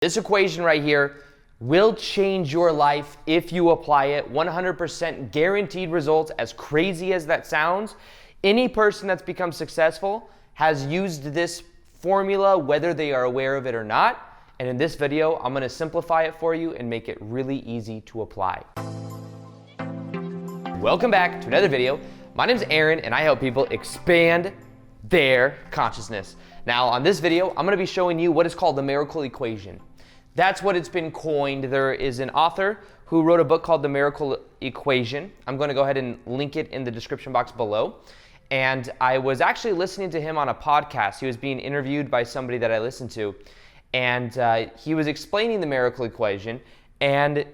This equation right here will change your life if you apply it. 100% guaranteed results, as crazy as that sounds. Any person that's become successful has used this formula, whether they are aware of it or not. And in this video, I'm going to simplify it for you and make it really easy to apply. Welcome back to another video. My name is Aaron, and I help people expand their consciousness. Now, on this video, I'm going to be showing you what is called the miracle equation. That's what it's been coined. There is an author who wrote a book called The Miracle Equation. I'm going to go ahead and link it in the description box below. And I was actually listening to him on a podcast. He was being interviewed by somebody that I listened to. And he was explaining the miracle equation. And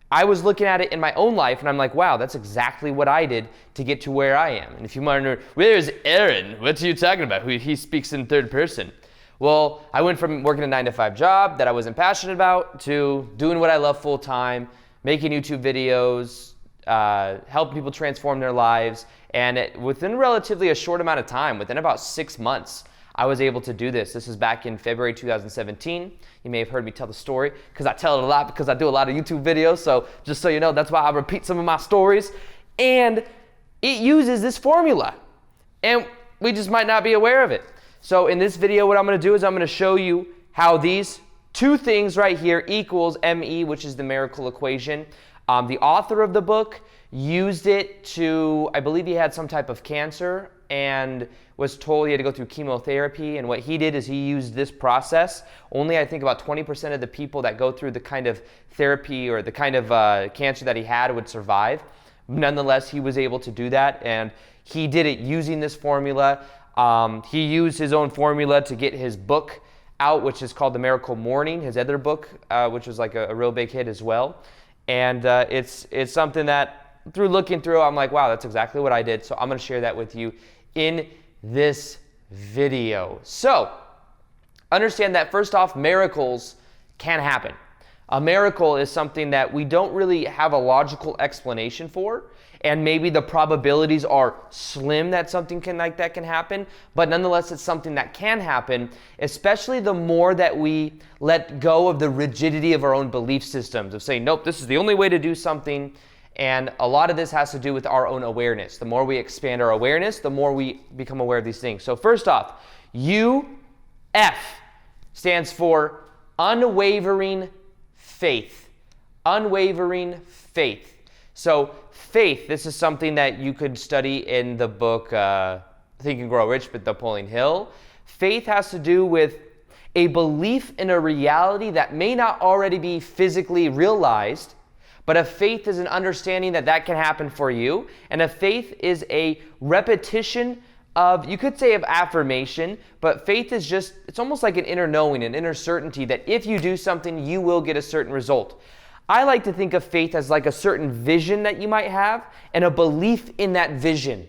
I was looking at it in my own life, and I'm like, wow, that's exactly what I did to get to where I am. And if you wonder, where's Aaron? What are you talking about? He speaks in third person. Well, I went from working a 9-to-5 job that I wasn't passionate about to doing what I love full time, making YouTube videos, helping people transform their lives. And within relatively a short amount of time, within about 6 months, I was able to do this. This is back in February 2017. You may have heard me tell the story because I tell it a lot because I do a lot of YouTube videos. So just so you know, that's why I repeat some of my stories. And it uses this formula. And we just might not be aware of it. So in this video, what I'm going to do is I'm going to show you how these two things right here equals ME, which is the miracle equation. The author of the book used it to, I believe he had some type of cancer and was told he had to go through chemotherapy. And what he did is he used this process. Only I think about 20% of the people that go through the kind of therapy or the kind of cancer that he had would survive. Nonetheless, he was able to do that, and he did it using this formula. He used his own formula to get his book out, which is called The Miracle Morning, his other book, which was like a real big hit as well. And it's something that through looking through, I'm like, wow, that's exactly what I did. So I'm going to share that with you in this video. So understand that first off, miracles can happen. A miracle is something that we don't really have a logical explanation for. And maybe the probabilities are slim that something like that can happen, but nonetheless, it's something that can happen, especially the more that we let go of the rigidity of our own belief systems, of saying, nope, this is the only way to do something. And a lot of this has to do with our own awareness. The more we expand our awareness, the more we become aware of these things. So first off, UF stands for unwavering faith. Unwavering faith. So faith, this is something that you could study in the book Think and Grow Rich by Napoleon Hill. Faith has to do with a belief in a reality that may not already be physically realized, but a faith is an understanding that that can happen for you. And a faith is a repetition of, you could say of affirmation, but faith is just, it's almost like an inner knowing, an inner certainty that if you do something, you will get a certain result. I like to think of faith as like a certain vision that you might have and a belief in that vision.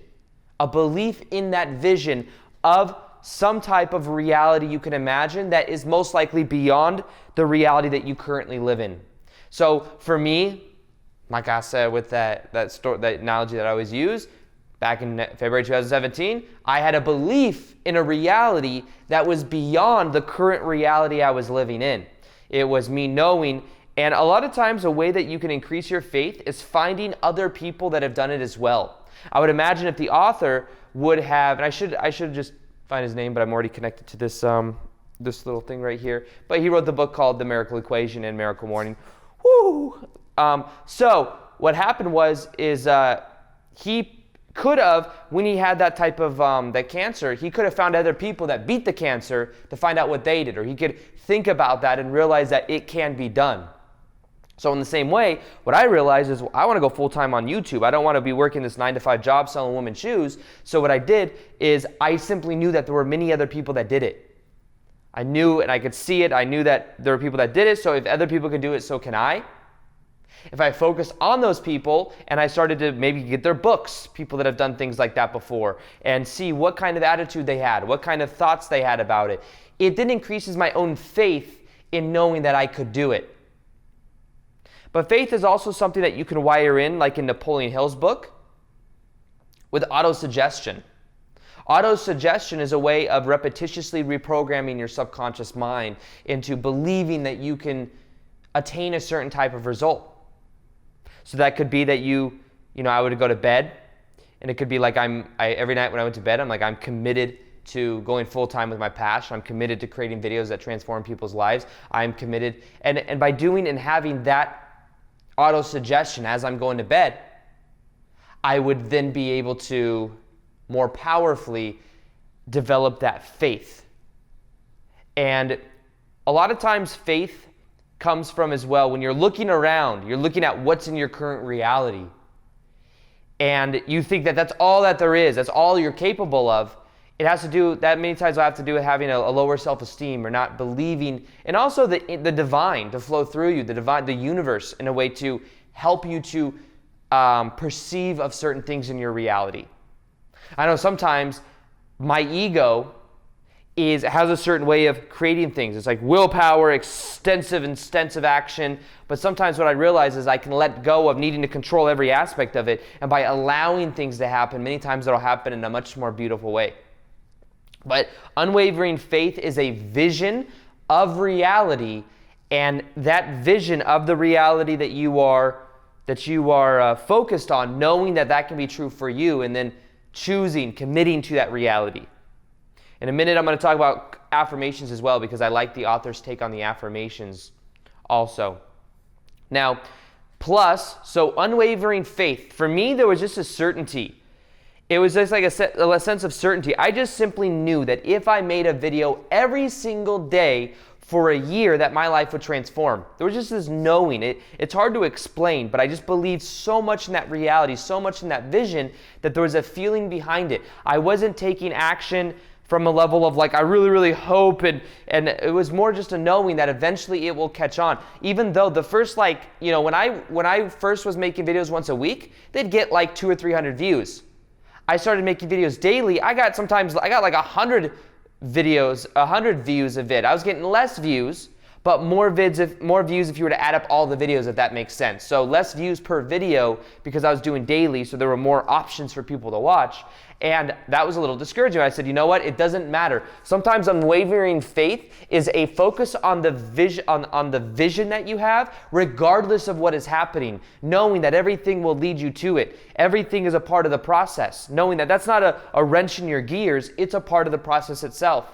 A belief in that vision of some type of reality you can imagine that is most likely beyond the reality that you currently live in. So for me, like I said with that analogy that I always use, back in February 2017, I had a belief in a reality that was beyond the current reality I was living in. It was me knowing. And a lot of times, a way that you can increase your faith is finding other people that have done it as well. I would imagine if the author would have, and I should just find his name, but I'm already connected to this this little thing right here. But he wrote the book called The Miracle Equation and Miracle Morning. Woo! So what happened is he could have, when he had that type of that cancer, he could have found other people that beat the cancer to find out what they did, or he could think about that and realize that it can be done. So in the same way, what I realized is, well, I want to go full-time on YouTube. I don't want to be working this 9-to-5 job selling women's shoes. So what I did is I simply knew that there were many other people that did it. I knew and I could see it. I knew that there were people that did it. So if other people can do it, so can I. If I focused on those people and I started to maybe get their books, people that have done things like that before, and see what kind of attitude they had, what kind of thoughts they had about it, it then increases my own faith in knowing that I could do it. But faith is also something that you can wire in, like in Napoleon Hill's book, with autosuggestion. Auto-suggestion is a way of repetitiously reprogramming your subconscious mind into believing that you can attain a certain type of result. So that could be that I would go to bed, and it could be like every night when I went to bed, I'm committed to going full-time with my passion. I'm committed to creating videos that transform people's lives. I'm committed, and by doing and having that auto-suggestion as I'm going to bed, I would then be able to more powerfully develop that faith. And a lot of times faith comes from as well when you're looking around, you're looking at what's in your current reality, and you think that that's all that there is, that's all you're capable of. It has to do, that many times will have to do with having a lower self-esteem or not believing, and also the divine to flow through you, the universe in a way to help you to perceive of certain things in your reality. I know sometimes my ego has a certain way of creating things. It's like willpower, extensive action. But sometimes what I realize is I can let go of needing to control every aspect of it. And by allowing things to happen, many times it'll happen in a much more beautiful way. But unwavering faith is a vision of reality. And that vision of the reality that you are focused on, knowing that can be true for you, and then committing to that reality. In a minute, I'm going to talk about affirmations as well, because I like the author's take on the affirmations also. Now, so unwavering faith. For me, there was just a certainty. It was just like a sense of certainty. I just simply knew that if I made a video every single day for a year, that my life would transform. There was just this knowing. It's hard to explain, but I just believed so much in that reality, so much in that vision, that there was a feeling behind it. I wasn't taking action from a level of I really, really hope, and it was more just a knowing that eventually it will catch on. Even though the first when I first was making videos once a week, they'd get 200 or 300 views. I started making videos daily. I got 100 videos, 100 views of it. I was getting less views, but more views if you were to add up all the videos, if that makes sense. So less views per video because I was doing daily, so there were more options for people to watch. And that was a little discouraging. I said, you know what? It doesn't matter. Sometimes unwavering faith is a focus on the vision that you have, regardless of what is happening, knowing that everything will lead you to it. Everything is a part of the process, knowing that that's not a wrench in your gears. It's a part of the process itself.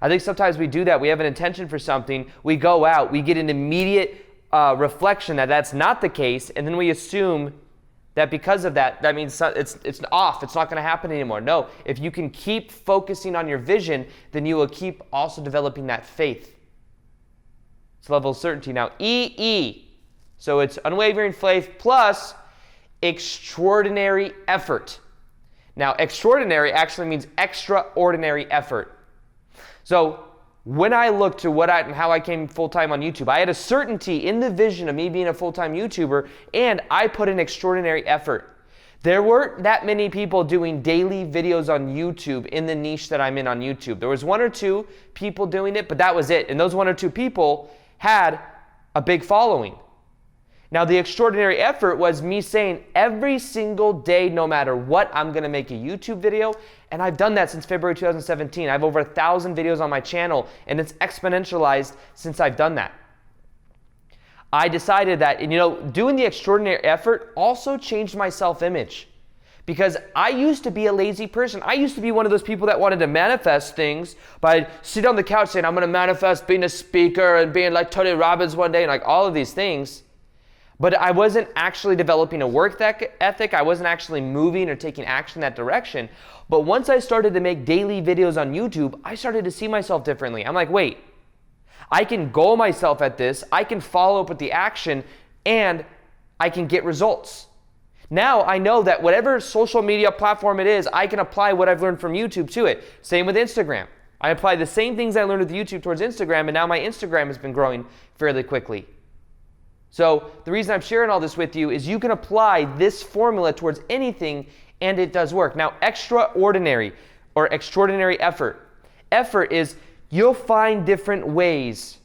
I think sometimes we do that. We have an intention for something. We go out. We get an immediate reflection that that's not the case, and then we assume that because of that means it's off. It's not going to happen anymore. No, if you can keep focusing on your vision, then you will keep also developing that faith. It's a level of certainty. Now, EE. So it's unwavering faith plus extraordinary effort. Now, extraordinary actually means extraordinary effort. So when I looked to how I came full-time on YouTube, I had a certainty in the vision of me being a full-time YouTuber, and I put in extraordinary effort. There weren't that many people doing daily videos on YouTube in the niche that I'm in on YouTube. There was one or two people doing it, but that was it. And those one or two people had a big following. Now, the extraordinary effort was me saying every single day, no matter what, I'm going to make a YouTube video. And I've done that since February 2017. I have over 1,000 videos on my channel, and it's exponentialized since I've done that. I decided that, doing the extraordinary effort also changed my self-image. Because I used to be a lazy person. I used to be one of those people that wanted to manifest things by sit on the couch saying, I'm going to manifest being a speaker and being like Tony Robbins one day and all of these things. But I wasn't actually developing a work ethic. I wasn't actually moving or taking action in that direction. But once I started to make daily videos on YouTube, I started to see myself differently. I'm like, wait, I can goal myself at this. I can follow up with the action, and I can get results. Now I know that whatever social media platform it is, I can apply what I've learned from YouTube to it. Same with Instagram. I apply the same things I learned with YouTube towards Instagram, and now my Instagram has been growing fairly quickly. So the reason I'm sharing all this with you is you can apply this formula towards anything, and it does work. Now, extraordinary or extraordinary effort. Effort is you'll find different ways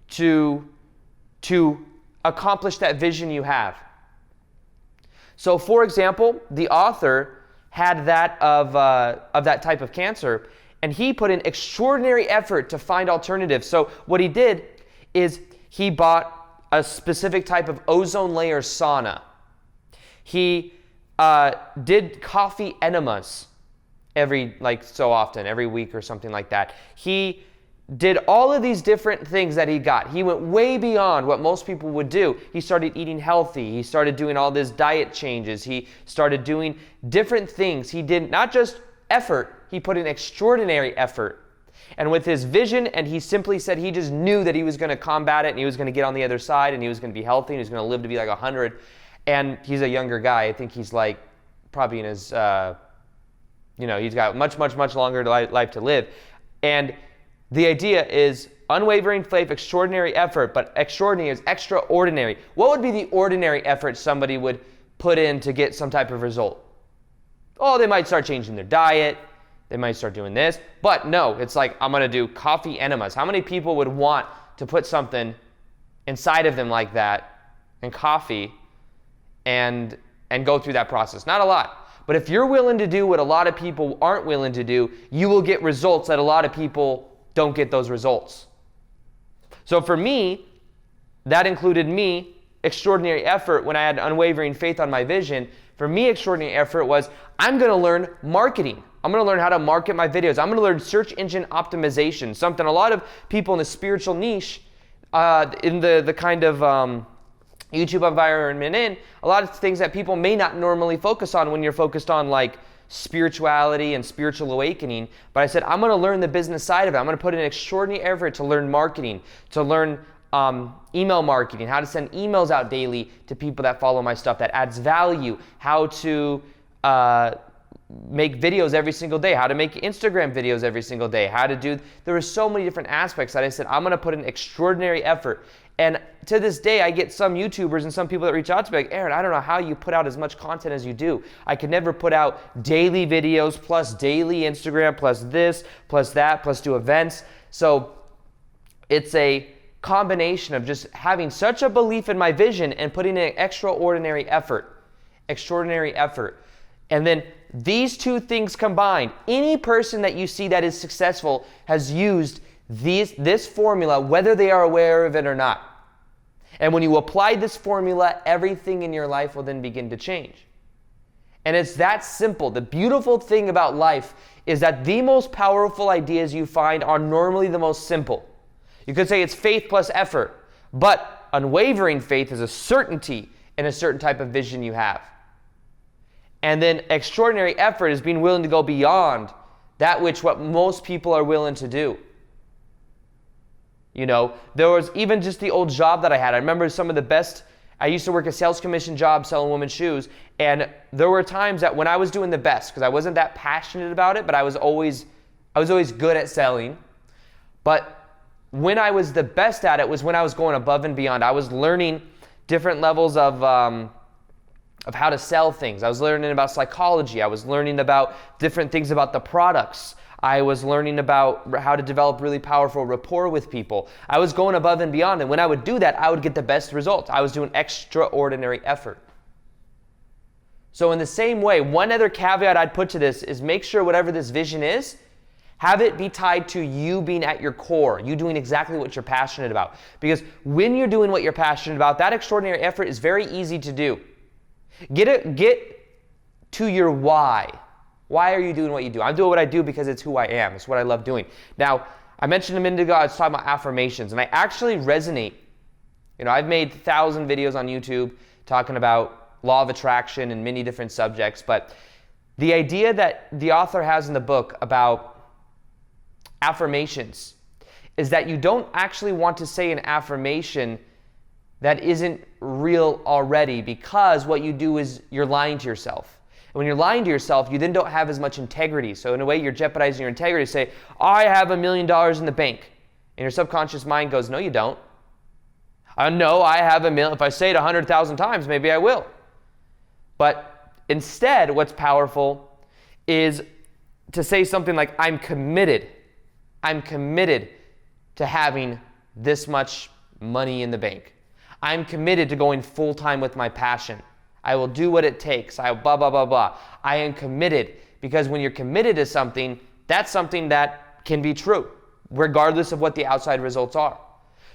to accomplish that vision you have. So, for example, the author had that of that type of cancer, and he put in extraordinary effort to find alternatives. So what he did is he bought a specific type of ozone layer sauna. He did coffee enemas every so often, every week or something like that. He did all of these different things that he got. He went way beyond what most people would do. He started eating healthy. He started doing all these diet changes. He started doing different things. He did not just effort, he put in extraordinary effort. And with his vision, and he simply said he just knew that he was going to combat it and he was going to get on the other side and he was going to be healthy and he was going to live to be like 100. And he's a younger guy. I think he's probably in his, he's got much longer life to live. And the idea is unwavering faith, extraordinary effort, but extraordinary is extraordinary. What would be the ordinary effort somebody would put in to get some type of result? Oh, they might start changing their diet. They might start doing this. But no, it's like, I'm going to do coffee enemas. How many people would want to put something inside of them like that, and coffee, and go through that process? Not a lot. But if you're willing to do what a lot of people aren't willing to do, you will get results that a lot of people don't get those results. So for me, that included extraordinary effort when I had unwavering faith on my vision. For me, extraordinary effort was, I'm going to learn marketing. I'm going to learn how to market my videos. I'm going to learn search engine optimization, something a lot of people in the spiritual niche, in the kind of YouTube environment a lot of things that people may not normally focus on when you're focused on spirituality and spiritual awakening. But I said, I'm going to learn the business side of it. I'm going to put in extraordinary effort to learn marketing, to learn email marketing, how to send emails out daily to people that follow my stuff that adds value, how to make videos every single day, how to make Instagram videos every single day, there were so many different aspects that I said, I'm going to put in extraordinary effort. And to this day, I get some YouTubers and some people that reach out to me like, Aaron, I don't know how you put out as much content as you do. I could never put out daily videos plus daily Instagram plus this plus that plus do events. So it's a combination of just having such a belief in my vision and putting in extraordinary effort. And then these two things combined, any person that you see that is successful has used this formula, whether they are aware of it or not. And when you apply this formula, everything in your life will then begin to change. And it's that simple. The beautiful thing about life is that the most powerful ideas you find are normally the most simple. You could say it's faith plus effort, but unwavering faith is a certainty in a certain type of vision you have. And then extraordinary effort is being willing to go beyond that what most people are willing to do. There was even just the old job that I had. I remember some of the best, I used to work a sales commission job selling women's shoes, and there were times that when I was doing the best, because I wasn't that passionate about it, but I was always good at selling. But when I was the best at it was when I was going above and beyond. I was learning different levels of how to sell things. I was learning about psychology. I was learning about different things about the products. I was learning about how to develop really powerful rapport with people. I was going above and beyond, and when I would do that, I would get the best results. I was doing extraordinary effort. So in the same way, one other caveat I'd put to this is make sure whatever this vision is, have it be tied to you being at your core, you doing exactly what you're passionate about. Because when you're doing what you're passionate about, that extraordinary effort is very easy to do. Get to your why. Why are you doing what you do? I'm doing what I do because it's who I am. It's what I love doing. Now, I mentioned a minute ago, I was talking about affirmations, and I actually resonate. I've made 1,000 videos on YouTube talking about law of attraction and many different subjects, but the idea that the author has in the book about affirmations is that you don't actually want to say an affirmation that isn't real already, because what you do is you're lying to yourself. And when you're lying to yourself, you then don't have as much integrity. So in a way, you're jeopardizing your integrity. Say, I have $1 million in the bank. And your subconscious mind goes, no, you don't. No, I have $1 million. If I say it 100,000 times, maybe I will. But instead, what's powerful is to say something like, I'm committed to having this much money in the bank. I'm committed to going full time with my passion. I will do what it takes. I blah, blah, blah, blah. I am committed. Because when you're committed to something, that's something that can be true, regardless of what the outside results are.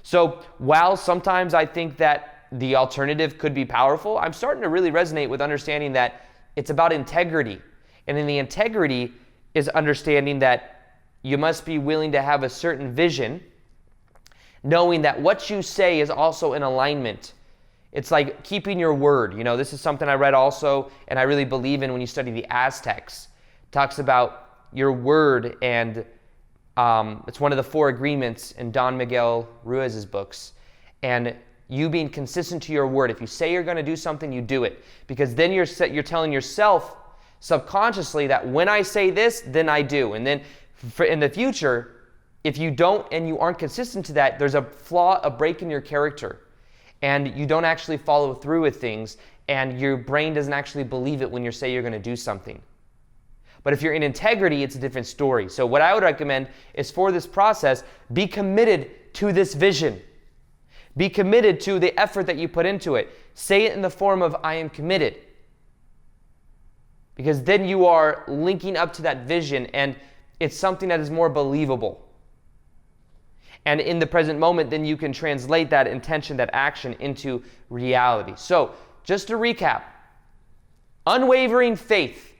So while sometimes I think that the alternative could be powerful, I'm starting to really resonate with understanding that it's about integrity. And in the integrity is understanding that you must be willing to have a certain vision, knowing that what you say is also in alignment. It's like keeping your word. You know, this is something I read also, and I really believe in when you study the Aztecs. It talks about your word, and it's one of the 4 agreements in Don Miguel Ruiz's books. And you being consistent to your word. If you say you're going to do something, you do it. Because then you're telling yourself subconsciously that when I say this, then I do. And then in the future, if you don't and you aren't consistent to that, there's a flaw, a break in your character. And you don't actually follow through with things, and your brain doesn't actually believe it when you say you're going to do something. But if you're in integrity, it's a different story. So what I would recommend is for this process, be committed to this vision. Be committed to the effort that you put into it. Say it in the form of, I am committed. Because then you are linking up to that vision, and it's something that is more believable. And in the present moment, then you can translate that intention, that action into reality. So just to recap, unwavering faith,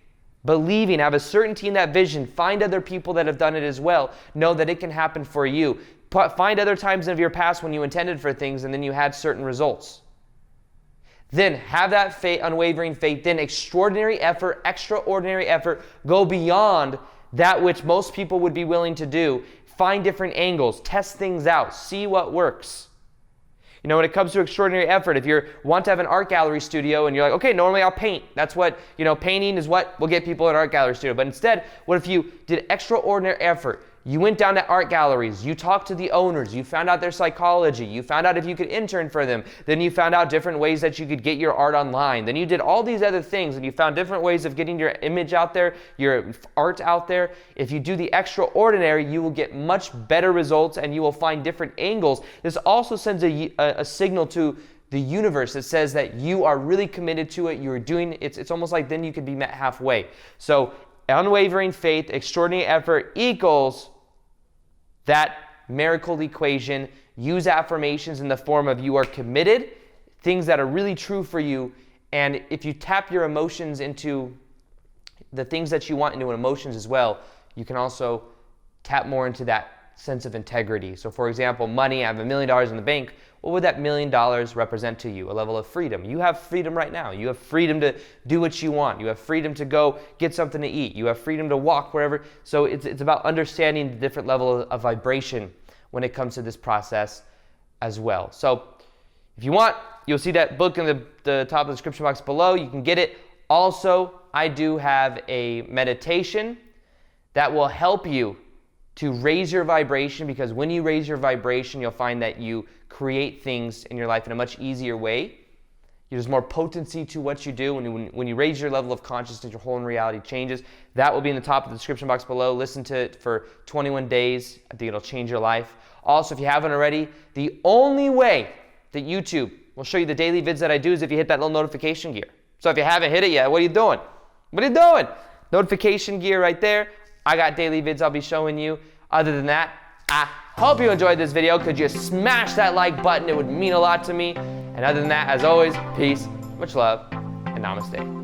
believing, have a certainty in that vision, find other people that have done it as well, know that it can happen for you. Find other times of your past when you intended for things and then you had certain results. Then have that faith, unwavering faith, then extraordinary effort, go beyond that which most people would be willing to do. Find different angles, test things out, see what works. You know, when it comes to extraordinary effort, if you want to have an art gallery studio and you're like, okay, normally I'll paint. That's what, painting is what will get people in an art gallery studio. But instead, what if you did extraordinary effort? You went down to art galleries, you talked to the owners, you found out their psychology, you found out if you could intern for them, then you found out different ways that you could get your art online, then you did all these other things and you found different ways of getting your image out there, your art out there. If you do the extraordinary, you will get much better results and you will find different angles. This also sends a signal to the universe that says that you are really committed to it, you're doing it. It's almost like then you could be met halfway. So unwavering faith, extraordinary effort equals that miracle equation. Use affirmations in the form of you are committed, things that are really true for you, and if you tap your emotions into the things that you want into emotions as well, you can also tap more into that sense of integrity. So for example, money, I have $1 million in the bank. What would that $1 million represent to you? A level of freedom. You have freedom right now. You have freedom to do what you want. You have freedom to go get something to eat. You have freedom to walk wherever. So it's about understanding the different level of vibration when it comes to this process as well. So if you want, you'll see that book in the top of the description box below. You can get it. Also, I do have a meditation that will help you to raise your vibration, because when you raise your vibration, you'll find that you create things in your life in a much easier way. There's more potency to what you do. When you raise your level of consciousness, your whole reality changes. That will be in the top of the description box below. Listen to it for 21 days. I think it'll change your life. Also, if you haven't already, the only way that YouTube will show you the daily vids that I do is if you hit that little notification gear. So if you haven't hit it yet, what are you doing? What are you doing? Notification gear right there. I got daily vids I'll be showing you. Other than that, I hope you enjoyed this video. Could you smash that like button? It would mean a lot to me. And other than that, as always, peace, much love, and namaste.